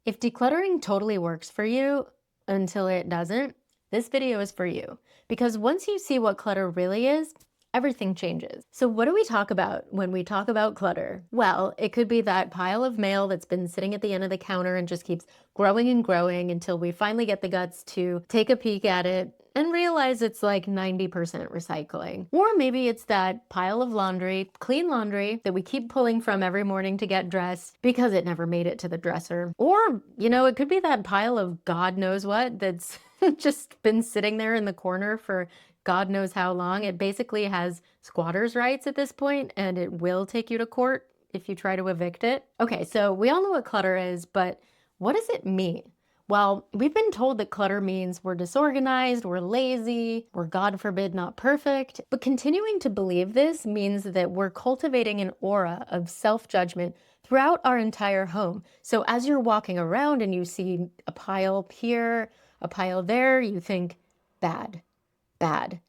If decluttering totally works for you until it doesn't, this video is for you. Because once you see what clutter really is, everything changes. So what do we talk about when we talk about clutter? Well, it could be that pile of mail that's been sitting at the end of the counter and just keeps growing and growing until we finally get the guts to take a peek at it and realize it's like 90% recycling. Or maybe it's that pile of laundry, clean laundry, that we keep pulling from every morning to get dressed because it never made it to the dresser. Or, it could be that pile of God knows what that's just been sitting there in the corner for God knows how long. It basically has squatter's rights at this point, and it will take you to court if you try to evict it. Okay, so we all know what clutter is, but what does it mean? Well, we've been told that clutter means we're disorganized, we're lazy, we're, God forbid, not perfect. But continuing to believe this means that we're cultivating an aura of self-judgment throughout our entire home. So as you're walking around and you see a pile here, a pile there, you think, bad, bad.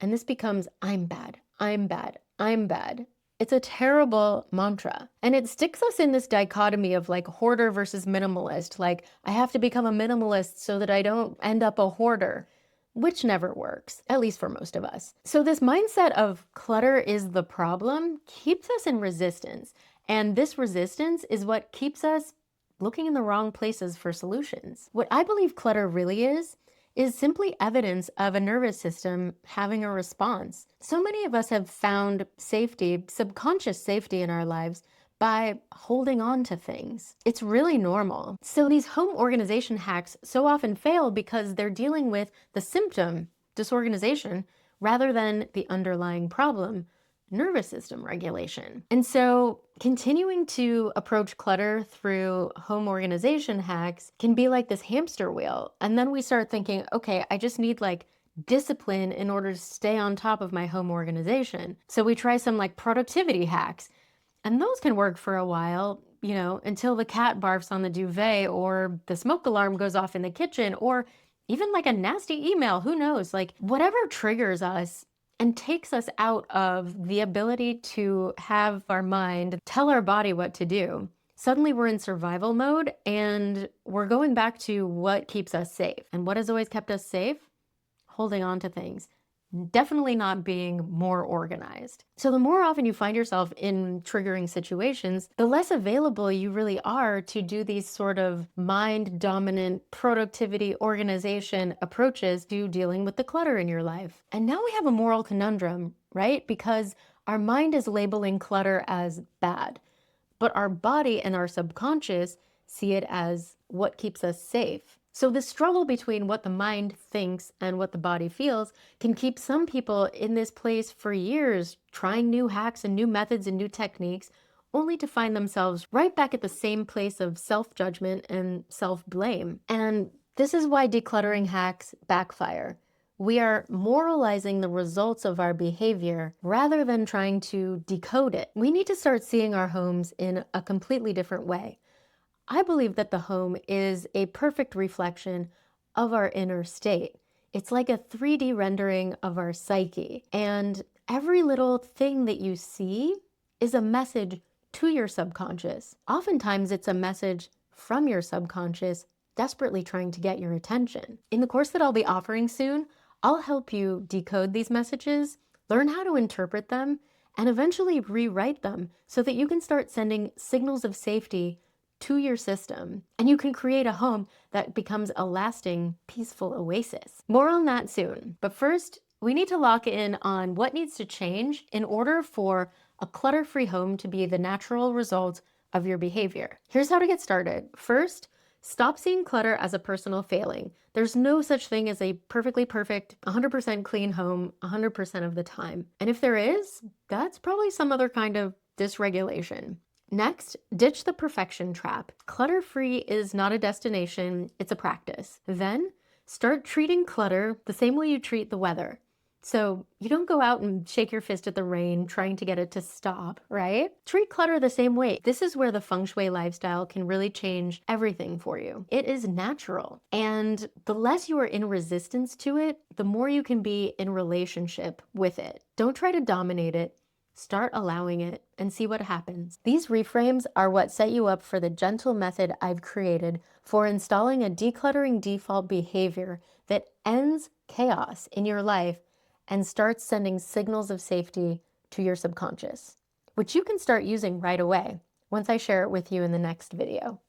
And this becomes, I'm bad, I'm bad, I'm bad. It's a terrible mantra. And it sticks us in this dichotomy of like hoarder versus minimalist. Like, I have to become a minimalist so that I don't end up a hoarder, which never works, at least for most of us. So this mindset of clutter is the problem keeps us in resistance. And this resistance is what keeps us looking in the wrong places for solutions. What I believe clutter really is simply evidence of a nervous system having a response. So many of us have found safety, subconscious safety in our lives by holding on to things. It's really normal. So these home organization hacks so often fail because they're dealing with the symptom, disorganization, rather than the underlying problem, nervous system regulation. And so continuing to approach clutter through home organization hacks can be like this hamster wheel. And then we start thinking, okay, I just need like discipline in order to stay on top of my home organization. So we try some like productivity hacks, and those can work for a while, until the cat barfs on the duvet or the smoke alarm goes off in the kitchen, or even like a nasty email, who knows, like whatever triggers us and takes us out of the ability to have our mind tell our body what to do. Suddenly we're in survival mode and we're going back to what keeps us safe. And what has always kept us safe? Holding on to things. Definitely not being more organized. So the more often you find yourself in triggering situations, the less available you really are to do these sort of mind-dominant productivity organization approaches to dealing with the clutter in your life. And now we have a moral conundrum, right? Because our mind is labeling clutter as bad, but our body and our subconscious see it as what keeps us safe. So the struggle between what the mind thinks and what the body feels can keep some people in this place for years, trying new hacks and new methods and new techniques, only to find themselves right back at the same place of self-judgment and self-blame. And this is why decluttering hacks backfire. We are moralizing the results of our behavior rather than trying to decode it. We need to start seeing our homes in a completely different way. I believe that the home is a perfect reflection of our inner state. It's like a 3D rendering of our psyche. And every little thing that you see is a message to your subconscious. Oftentimes it's a message from your subconscious desperately trying to get your attention. In the course that I'll be offering soon, I'll help you decode these messages, learn how to interpret them, and eventually rewrite them so that you can start sending signals of safety to your system, and you can create a home that becomes a lasting, peaceful oasis. More on that soon. But first, we need to lock in on what needs to change in order for a clutter-free home to be the natural result of your behavior. Here's how to get started. First, stop seeing clutter as a personal failing. There's no such thing as a perfectly perfect, 100% clean home 100% of the time. And if there is, that's probably some other kind of dysregulation. Next, ditch the perfection trap. Clutter-free is not a destination, it's a practice. Then, start treating clutter the same way you treat the weather. So you don't go out and shake your fist at the rain trying to get it to stop, right? Treat clutter the same way. This is where the Feng Shui lifestyle can really change everything for you. It is natural. And the less you are in resistance to it, the more you can be in relationship with it. Don't try to dominate it. Start allowing it and see what happens. These reframes are what set you up for the gentle method I've created for installing a decluttering default behavior that ends chaos in your life and starts sending signals of safety to your subconscious, which you can start using right away once I share it with you in the next video.